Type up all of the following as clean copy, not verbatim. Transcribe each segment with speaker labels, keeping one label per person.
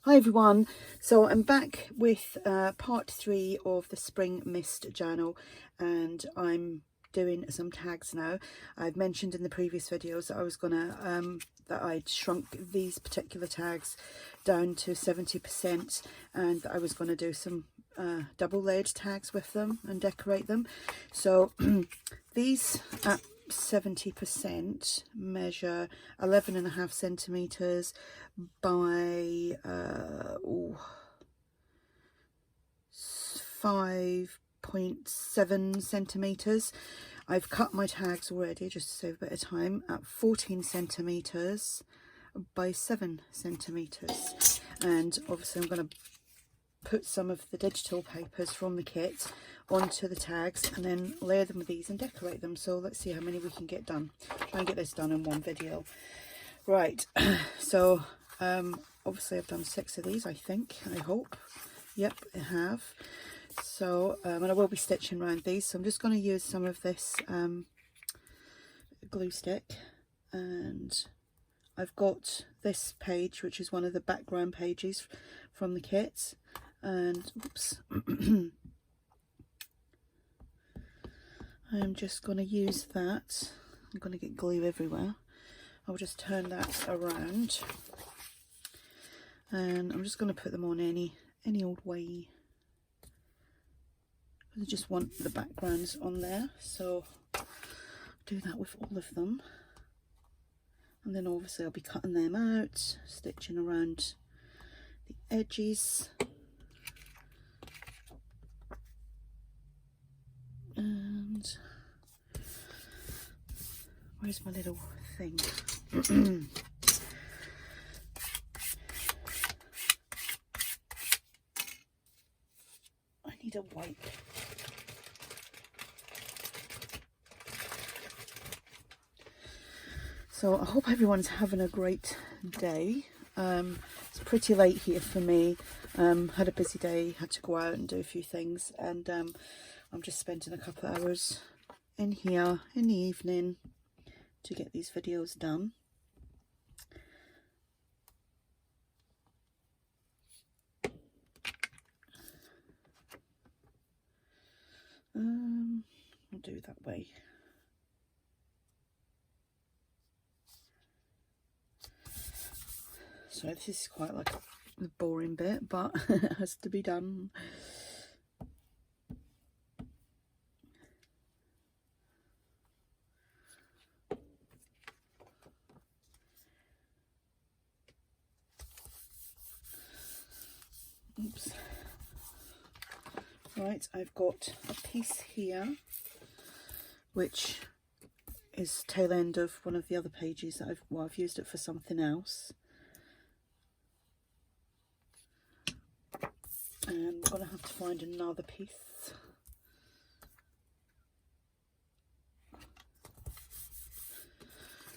Speaker 1: Hi everyone, so I'm back with part 3 of the Spring Mist journal, and I'm doing some tags now. I've mentioned in the previous videos that I was gonna that I'd shrunk these particular tags down to 70%, and that I was going to do some double layered tags with them and decorate them. So these at 70% measure 11.5 centimeters by 5.7 centimeters. I've cut my tags already just to save a bit of time at 14 centimeters by 7 centimeters, and obviously I'm going to put some of the digital papers from the kit onto the tags and then layer them with these and decorate them. So let's see how many we can get done. Try and get this done in one video. Right, so obviously I've done 6 of these, I think, I hope. Yep, I have. So and I will be stitching around these, so I'm just going to use some of this glue stick, and I've got this page, which is one of the background pages from the kit, and oops, I'm just going to use that. I'm going to get glue everywhere. I'll just turn that around, and I'm just going to put them on any old way. I just want the backgrounds on there, so I'll do that with all of them. And then obviously I'll be cutting them out, stitching around the edges. And where's my little thing? I need a wipe. So I hope everyone's having a great day. It's pretty late here for me. Had a busy day, had to go out and do a few things, and I'm just spending a couple of hours in here in the evening to get these videos done. I'll do it that way. So this is quite like a boring bit, but it has to be done. Oops. Right, I've got a piece here, which is tail end of one of the other pages that I've used it for something else. And I'm going to have to find another piece.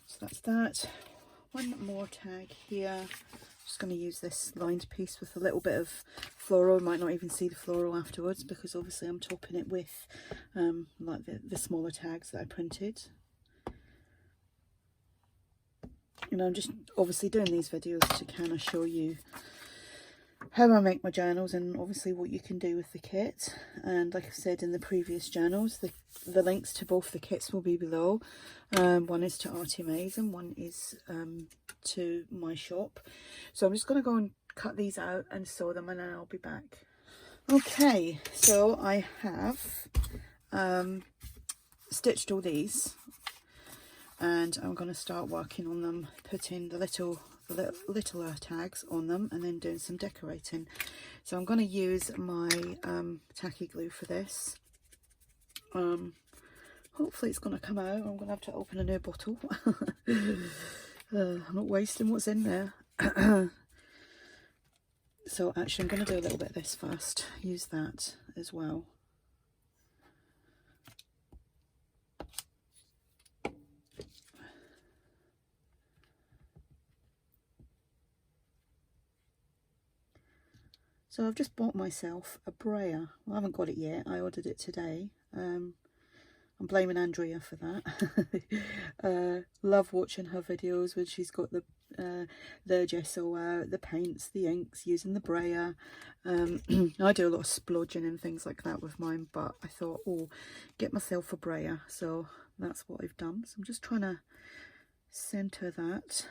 Speaker 1: So that's that. One more tag here. Just going to use this lined piece with a little bit of floral. Might not even see the floral afterwards, because obviously I'm topping it with like the smaller tags that I printed. You know, I'm just obviously doing these videos to kind of show you how I make my journals, and obviously what you can do with the kit. And like I said in the previous journals, the links to both the kits will be below. One is to ARTYmaze and one is to my shop. So I'm just going to go and cut these out and sew them, and then I'll be back. Okay, so I have stitched all these, and I'm going to start working on them, putting the littler tags on them, and then doing some decorating. So I'm going to use my tacky glue for this. Hopefully it's going to come out. I'm going to have to open a new bottle. I'm not wasting what's in there. So actually I'm going to do a little bit of this first, use that as well. So I've just bought myself a brayer. Well, I haven't got it yet, I ordered it today. I'm blaming Andrea for that. Love watching her videos when she's got the gesso out, the paints, the inks, using the brayer. I do a lot of splodging and things like that with mine, but I thought, oh, get myself a brayer. So that's what I've done. So I'm just trying to center that.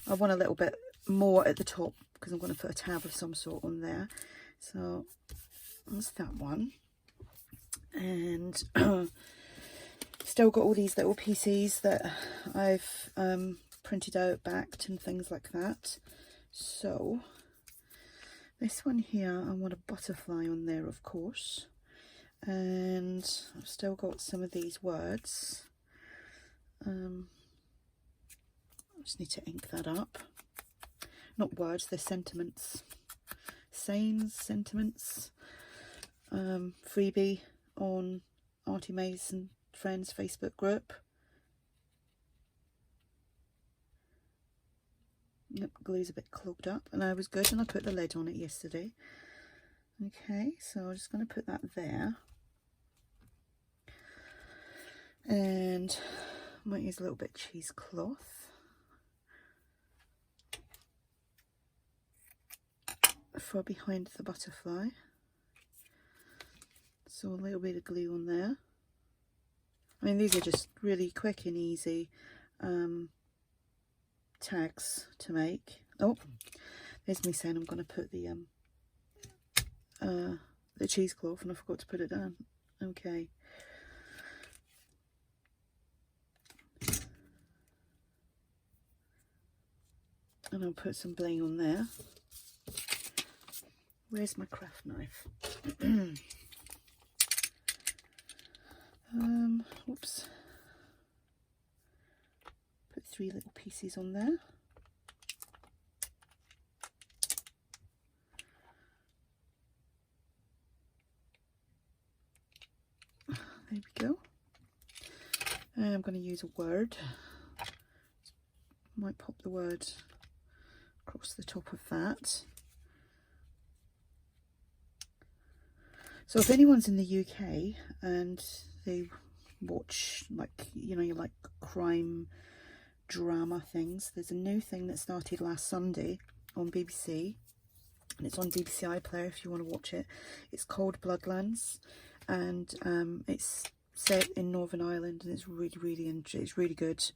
Speaker 1: I want a little bit more at the top because I'm going to put a tab of some sort on there. So that's that one. And still got all these little pieces that I've printed out, backed and things like that. So this one here, I want a butterfly on there, of course. And I've still got some of these words. I just need to ink that up. Not words, they're sentiments. Sayings, sentiments. Freebie on ARTYmaze and Friends Facebook group. Yep, glue's a bit clogged up, and I was good and I put the lid on it yesterday. Okay, so I'm just going to put that there. And I might use a little bit of cheesecloth for behind the butterfly. So a little bit of glue on there. I mean, these are just really quick and easy tags to make. Oh, there's me saying I'm going to put the cheesecloth and I forgot to put it down. Okay. And I'll put some bling on there. Where's my craft knife? Oops. Put 3 little pieces on there. There we go. And I'm going to use a word. Might pop the word across the top of that. So if anyone's in the UK and they watch, like, you know, you like crime drama things, there's a new thing that started last Sunday on BBC, and it's on BBC iPlayer if you want to watch it. It's called Bloodlands, and it's set in Northern Ireland, and it's it's really good.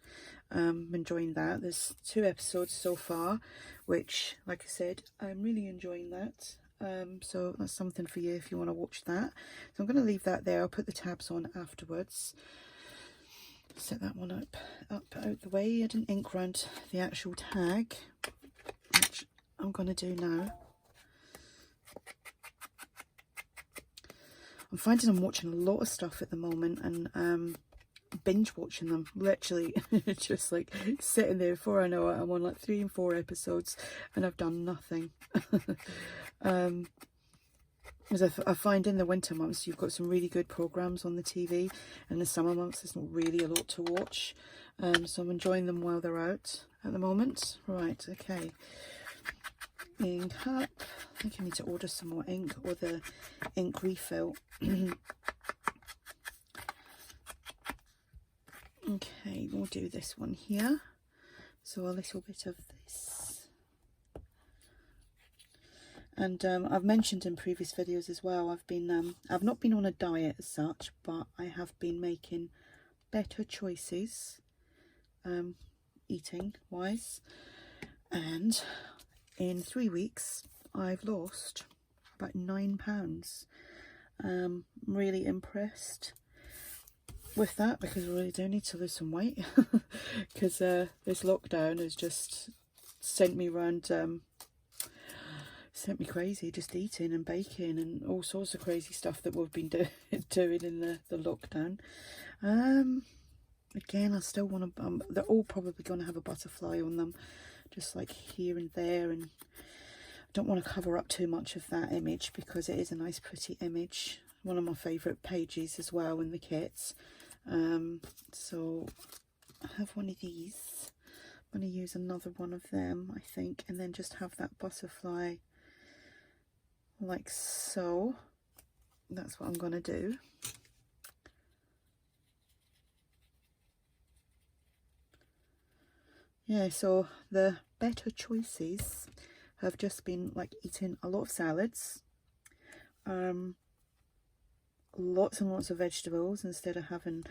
Speaker 1: I'm enjoying that. There's 2 episodes so far, which, like I said, I'm really enjoying that. So that's something for you if you want to watch that. So I'm going to leave that there. I'll put the tabs on afterwards. Set that one up out the way. I didn't ink round the actual tag, which I'm going to do now. I'm finding I'm watching a lot of stuff at the moment, and binge watching them, literally. Just like sitting there, before I know it, I'm on like 3 and 4 episodes and I've done nothing. Because I find in the winter months you've got some really good programs on the TV, and the summer months there's not really a lot to watch. So I'm enjoying them while they're out at the moment. Right, okay. Ink up. I think I need to order some more ink, or the ink refill. Okay, we'll do this one here. So a little bit of this. And I've mentioned in previous videos as well, I've not been on a diet as such, but I have been making better choices eating wise, and in 3 weeks I've lost about 9 pounds. I'm really impressed with that, because I really do need to lose some weight. Because this lockdown has just sent me around, sent me crazy, just eating and baking and all sorts of crazy stuff that we've been doing in the lockdown. Again, I still want to, they're all probably going to have a butterfly on them, just like here and there, and I don't want to cover up too much of that image because it is a nice pretty image. One of my favourite pages as well in the kits. So I have one of these. I'm going to use another one of them, I think, and then just have that butterfly like so. That's what I'm going to do. yeah, so the better choices have just been like eating a lot of salads, lots and lots of vegetables instead of having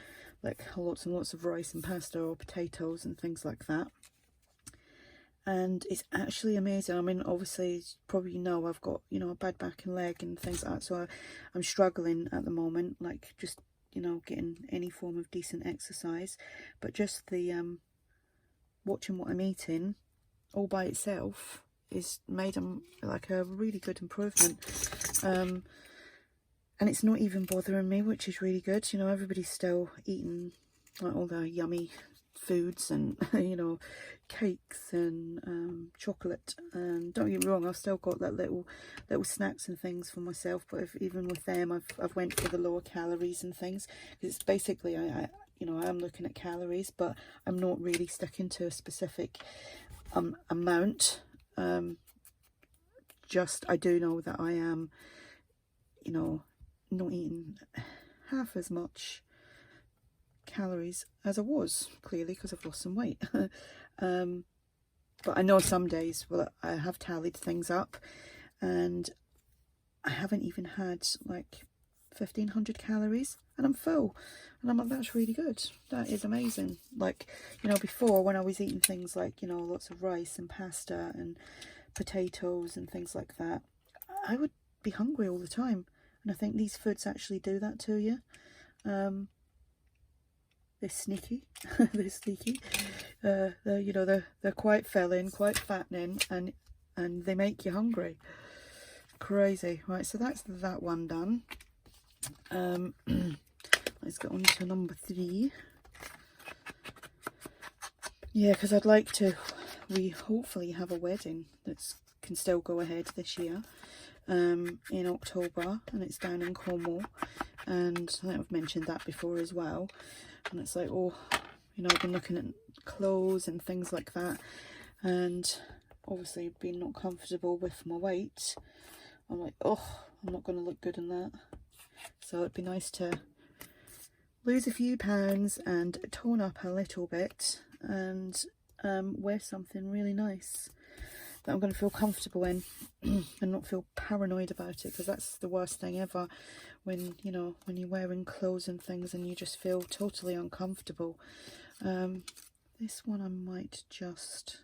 Speaker 1: like lots and lots of rice and pasta or potatoes and things like that. And it's actually amazing. I mean, obviously, you probably know I've got, you know, a bad back and leg and things like that, so I'm struggling at the moment, like just, you know, getting any form of decent exercise. But just the watching what I'm eating all by itself is made like a really good improvement. And it's not even bothering me, which is really good. You know, everybody's still eating like all the yummy foods and you know, cakes and chocolate, and don't get me wrong, I've still got that little snacks and things for myself, but even with them I've went for the lower calories and things, because it's basically I you know, I am looking at calories, but I'm not really sticking to a specific amount. Just I do know that I am, you know, not eating half as much calories as I was, clearly, because I've lost some weight. But I know some days, well, I have tallied things up and I haven't even had like 1500 calories and I'm full, and I'm like, that's really good, that is amazing. Like, you know, before when I was eating things like, you know, lots of rice and pasta and potatoes and things like that, I would be hungry all the time, and I think these foods actually do that to you. They're sneaky. They're sneaky. You know, they're quite filling, quite fattening, and they make you hungry. Crazy. Right, so that's that one done. Let's get on to number 3. Yeah, because I'd like to. We hopefully have a wedding that can still go ahead this year, in October, and it's down in Cornwall. And I think I've mentioned that before as well. And it's like, oh, you know, I've been looking at clothes and things like that, and obviously being not comfortable with my weight, I'm like, oh, I'm not going to look good in that. So it'd be nice to lose a few pounds and tone up a little bit and wear something really nice that I'm going to feel comfortable in and not feel paranoid about it, because that's the worst thing ever, when, you know, when you're wearing clothes and things and you just feel totally uncomfortable. This one I might just,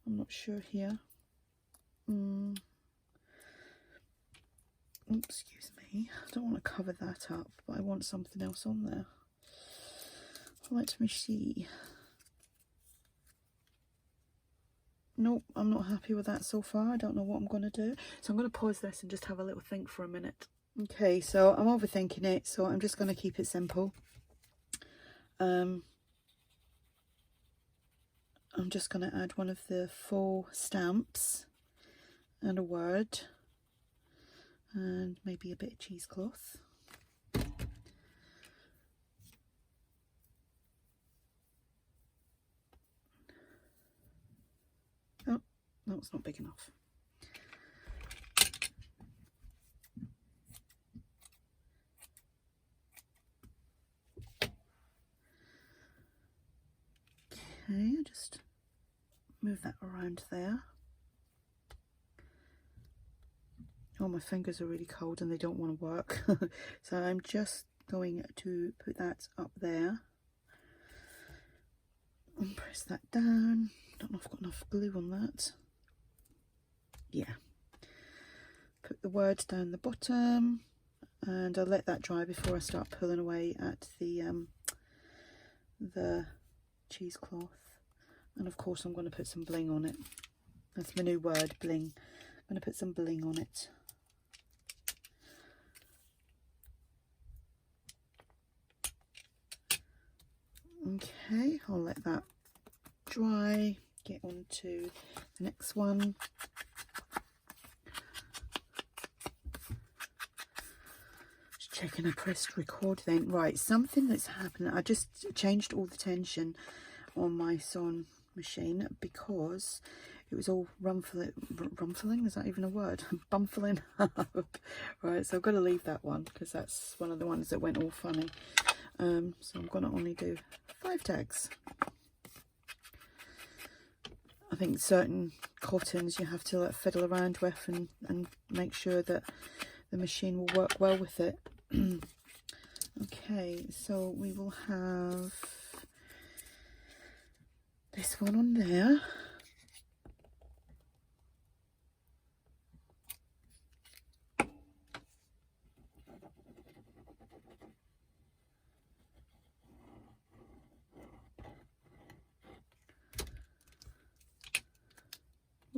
Speaker 1: I'm not sure here. Excuse me, I don't want to cover that up, but I want something else on there. Let me see. Nope, I'm not happy with that so far. I don't know what I'm going to do. So I'm going to pause this and just have a little think for a minute. Okay, so I'm overthinking it, so I'm just going to keep it simple. I'm just going to add one of the full stamps and a word and maybe a bit of cheesecloth. Oh, no, it's not big enough. Okay, just move that around there. Oh, my fingers are really cold and they don't want to work. So I'm just going to put that up there and press that down. Don't know if I've got enough glue on that. Yeah. Put the word down the bottom and I'll let that dry before I start pulling away at the cheesecloth. And of course I'm going to put some bling on it. That's my new word, bling. I'm going to put some bling on it. Okay, I'll let that dry. Get on to the next one. Just checking I pressed record then. Right, something that's happened. I just changed all the tension on my sewing machine because it was all rumfling, is that even a word? Bumfling up. Right, so I've got to leave that one because that's one of the ones that went all funny. So I'm going to only do 5 tags. think certain cottons you have to like fiddle around with and make sure that the machine will work well with it. Okay, so we will have this one on there.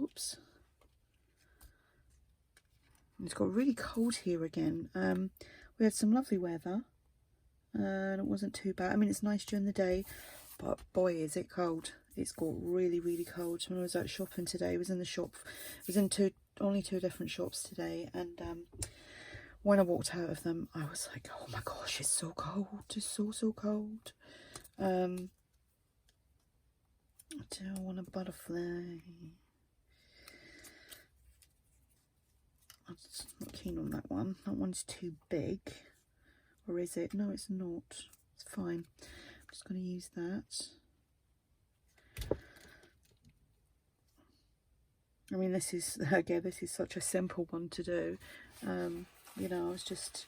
Speaker 1: Oops. It's got really cold here again. We had some lovely weather and it wasn't too bad. I mean, it's nice during the day, but boy is it cold. It's got really, really cold. When I was out shopping today, I was in the shop. I was in only two different shops today, and when I walked out of them, I was like, oh my gosh, it's so cold. It's so cold. I do want a butterfly. I'm just not keen on that one. That one's too big. Or is it? No, it's not. It's fine. I'm just going to use that. I mean, this is, again, this is such a simple one to do. You know, it's just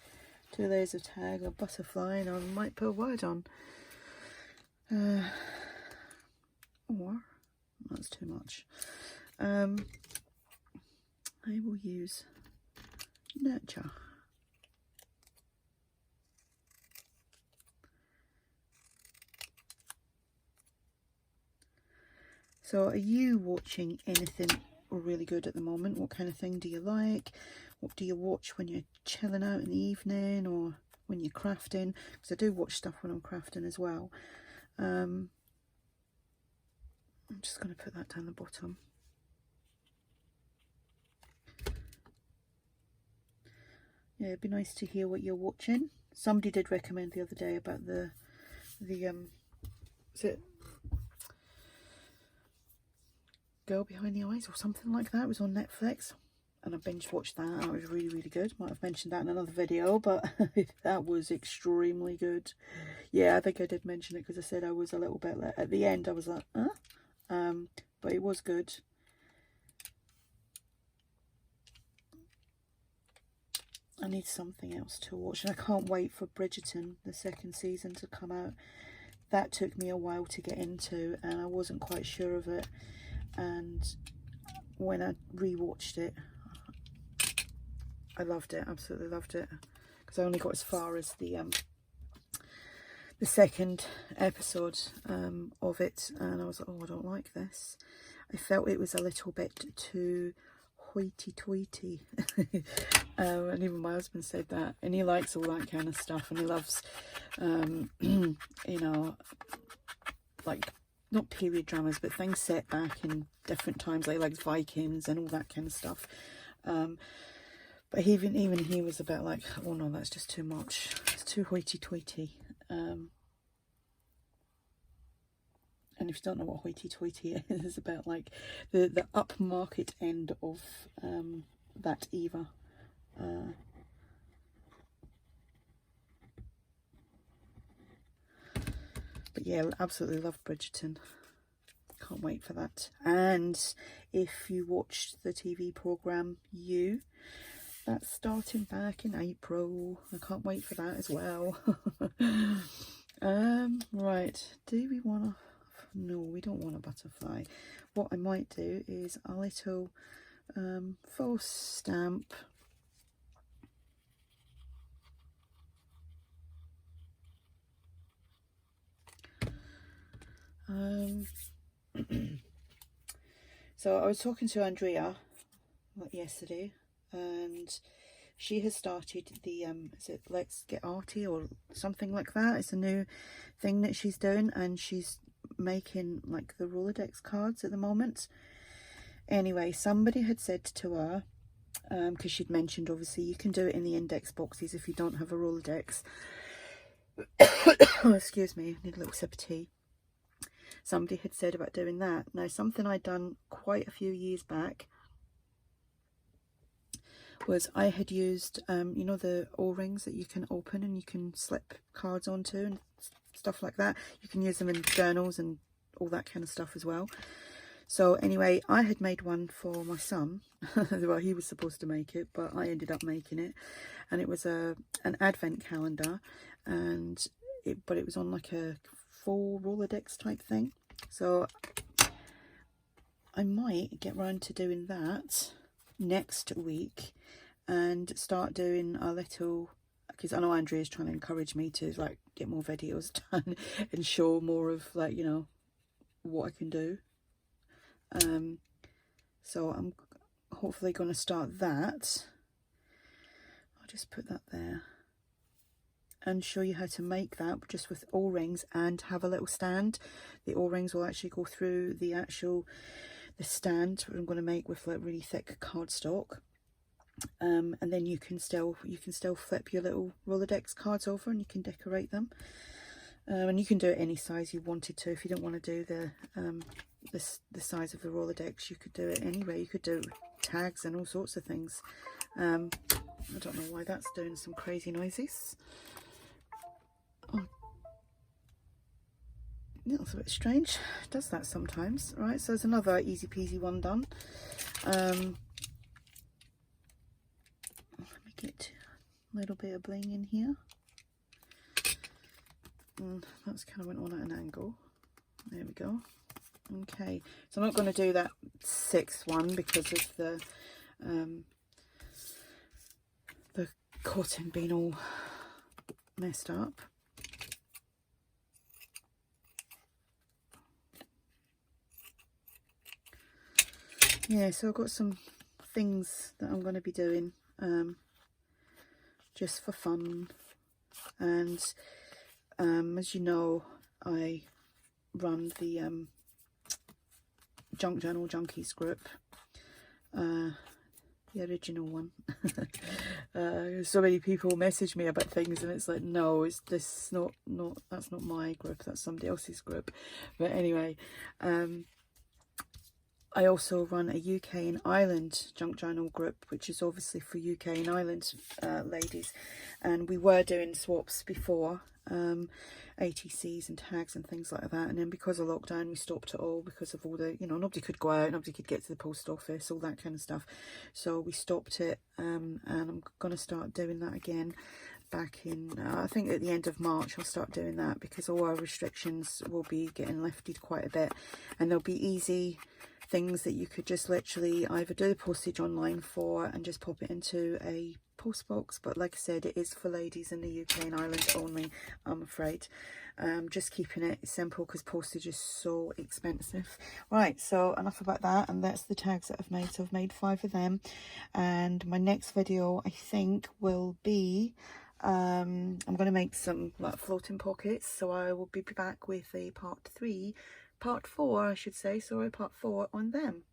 Speaker 1: 2 layers of tag, a butterfly, and I might put a word on. Or, that's too much. I will use nurture. So are you watching anything really good at the moment? What kind of thing do you like? What do you watch when you're chilling out in the evening or when you're crafting? Because I do watch stuff when I'm crafting as well. I'm just going to put that down the bottom. Yeah, it'd be nice to hear what you're watching. Somebody did recommend the other day about the is it Girl Behind the Eyes or something like that? It was on Netflix, and I binge watched that. That was really, really good. Might have mentioned that in another video, but that was extremely good. Yeah, I think I did mention it because I said I was a little bit like, at the end I was like, but it was good. I need something else to watch, and I can't wait for Bridgerton, the second season, to come out. That took me a while to get into, and I wasn't quite sure of it. And when I rewatched it, I loved it, absolutely loved it. Because I only got as far as the second episode of it, and I was like, oh, I don't like this. I felt it was a little bit too hoity-toity. And even my husband said that, and he likes all that kind of stuff, and he loves you know, like, not period dramas, but things set back in different times, like likes Vikings and all that kind of stuff. But even he was a bit like, oh no, that's just too much. It's too hoity-toity. And if you don't know what hoity-toity is, it's about like the upmarket end of that era. But yeah, absolutely love Bridgerton. Can't wait for that. And if you watched the TV programme that's starting back in April. I can't wait for that as well. Right, do we want to... No, we don't want a butterfly. What I might do is a little false stamp. So I was talking to Andrea yesterday, and she has started the is it Let's Get Arty or something like that. It's a new thing that she's doing, and she's making like the Rolodex cards at the moment. Anyway, somebody had said to her, because she'd mentioned obviously you can do it in the index boxes if you don't have a Rolodex. Oh, excuse me, I need a little sip of tea. Somebody had said about doing that. Now, something I'd done quite a few years back was I had used, you know, the O-rings that you can open and you can slip cards onto and stuff like that. You can use them in journals and all that kind of stuff as well. So anyway, I had made one for my son. Well, he was supposed to make it, but I ended up making it, and it was an advent calendar, and it was on like a full Rolodex type thing. So I might get round to doing that next week and start doing a little, because I know Andrea's trying to encourage me to like get more videos done and show more of, like, you know, what I can do. So I'm hopefully going to start that. I'll just put that there and show you how to make that just with O-rings, and have a little stand. The O-rings will actually go through the stand I'm going to make with like really thick cardstock. And then you can still flip your little Rolodex cards over and you can decorate them. And you can do it any size you wanted to. If you don't want to do the size of the Rolodex, you could do it anyway. You could do tags and all sorts of things. I don't know why that's doing some crazy noises. Oh, yeah, that's a bit strange. It does that sometimes. Right, so there's another easy peasy one done. Let me get a little bit of bling in here. And that's kind of went on at an angle. There we go. Okay, so I'm not going to do that 6th one because of the cotton being all messed up. Yeah, so I've got some things that I'm going to be doing just for fun, and as you know, I run the Junk Journal Junkies group, the original one. So many people message me about things, and it's like, no, that's not my group, that's somebody else's group. But anyway, I also run a UK and Ireland junk journal group, which is obviously for UK and Ireland ladies, and we were doing swaps before, ATCs and tags and things like that, and then because of lockdown we stopped it all because of all the, you know, nobody could go out, nobody could get to the post office, all that kind of stuff, so we stopped it. And I'm going to start doing that again back in I think at the end of March. I'll start doing that because all our restrictions will be getting lifted quite a bit, and there'll be easy things that you could just literally either do the postage online for and just pop it into a post box. But like I said, it is for ladies in the UK and Ireland only, I'm afraid. Just keeping it simple because postage is so expensive. Right, so enough about that, and that's the tags that I've made. So I've made 5 of them, and my next video I think will be I'm going to make some like floating pockets, so I will be back with a part 4 I should say, sorry, part 4 on them.